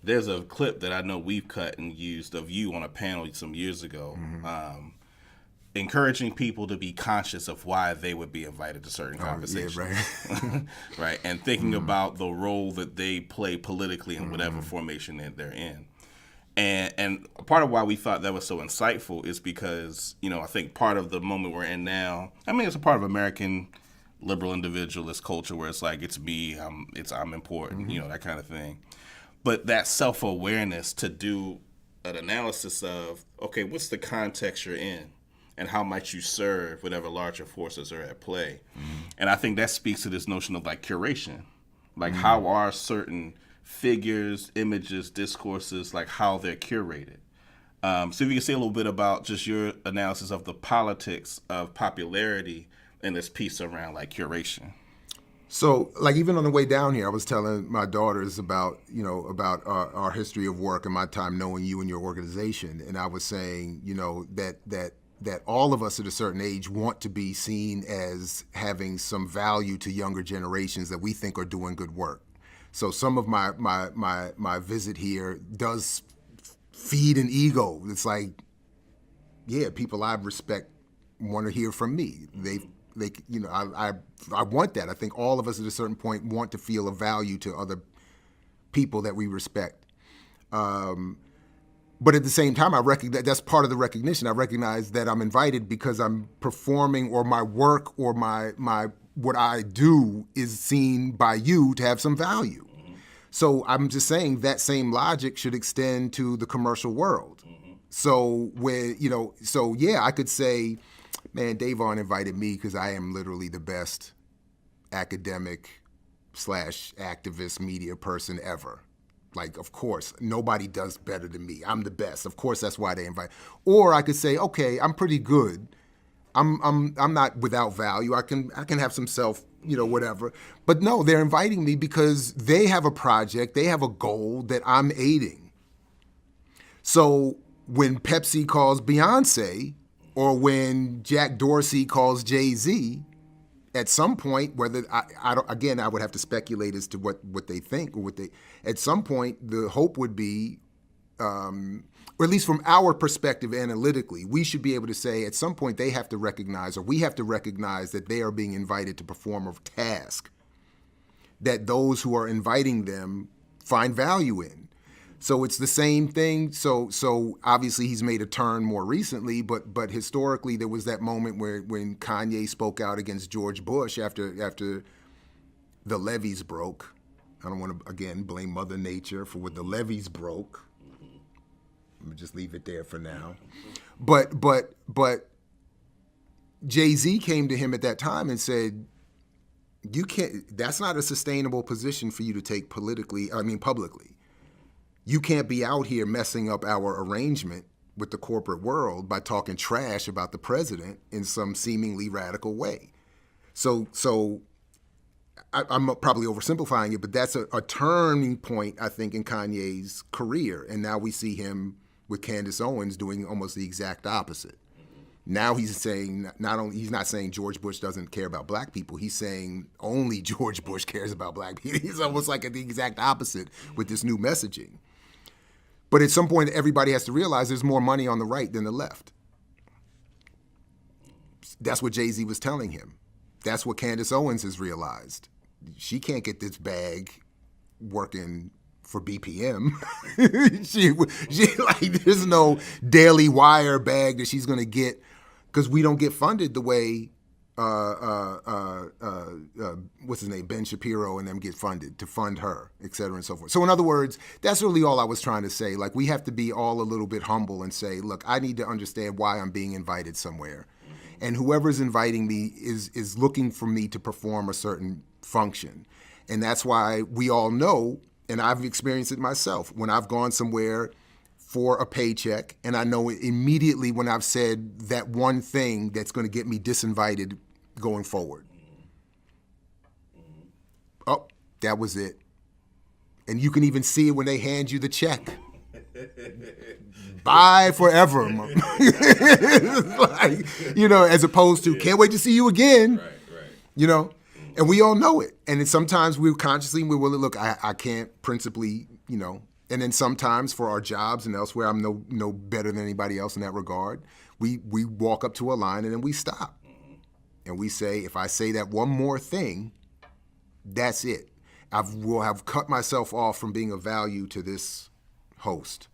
there's a clip that I know we've cut and used of you on a panel some years ago, encouraging people to be conscious of why they would be invited to certain conversations. Yeah, right. Right. And thinking about the role that they play politically in whatever formation that they're in. And part of why we thought that was so insightful is because, I think part of the moment we're in now, it's a part of American liberal individualist culture where it's like, it's me, I'm important, that kind of thing. But that self-awareness to do an analysis of, okay, what's the context you're in? And how might you serve whatever larger forces are at play? And I think that speaks to this notion of like curation. Like how are certain figures, images, discourses, like how they're curated. So if you can say a little bit about just your analysis of the politics of popularity in this piece around like curation. So, like, even on the way down here, I was telling my daughters about, about our history of work and my time knowing you and your organization. And I was saying, that all of us at a certain age want to be seen as having some value to younger generations that we think are doing good work. So some of my visit here does feed an ego. It's like, yeah, people I respect want to hear from me. I want that. I think all of us at a certain point want to feel a value to other people that we respect. But at the same time, I recognize that's part of the recognition. I recognize that I'm invited because I'm performing, or my work, or my what I do is seen by you to have some value. So I'm just saying that same logic should extend to the commercial world. So I could say, man, Dayvon invited me because I am literally the best academic / activist media person ever. Like, of course, nobody does better than me. I'm the best. Of course, that's why they invite. Or I could say, okay, I'm pretty good. I'm not without value. I can have some self, whatever. But no, they're inviting me because they have a project, they have a goal that I'm aiding. So when Pepsi calls Beyonce, or when Jack Dorsey calls Jay-Z, at some point, whether I would have to speculate as to what they think, or at some point, the hope would be, or at least from our perspective analytically, we should be able to say at some point they have to recognize, or we have to recognize, that they are being invited to perform a task that those who are inviting them find value in. So it's the same thing. So obviously he's made a turn more recently, but historically there was that moment when Kanye spoke out against George Bush after the levees broke. I don't want to again blame Mother Nature for what the levees broke. Let me just leave it there for now. But Jay-Z came to him at that time and said, "You can't. That's not a sustainable position for you to take publicly. You can't be out here messing up our arrangement with the corporate world by talking trash about the president in some seemingly radical way." So I'm probably oversimplifying it, but that's a turning point, I think, in Kanye's career. And now we see him with Candace Owens doing almost the exact opposite. Now he's saying he's not saying George Bush doesn't care about black people. He's saying only George Bush cares about black people. He's almost like the exact opposite with this new messaging. But at some point, everybody has to realize there's more money on the right than the left. That's what Jay-Z was telling him. That's what Candace Owens has realized. She can't get this bag working for BPM. There's no Daily Wire bag that she's going to get, because we don't get funded the way what's his name, Ben Shapiro and them get funded to fund her, et cetera and so forth. So in other words, that's really all I was trying to say. Like, we have to be all a little bit humble and say, look, I need to understand why I'm being invited somewhere. And whoever's inviting me is looking for me to perform a certain function. And that's why we all know, and I've experienced it myself, when I've gone somewhere for a paycheck, and I know immediately when I've said that one thing that's going to get me disinvited going forward. Oh, that was it. And you can even see it when they hand you the check. Bye forever. Like, as opposed to, can't wait to see you again. Right. And we all know it. And then sometimes we consciously, we will look, I can't principally, And then sometimes for our jobs and elsewhere, I'm no better than anybody else in that regard. We walk up to a line and then we stop. And we say, if I say that one more thing, that's it. I will have cut myself off from being of value to this host.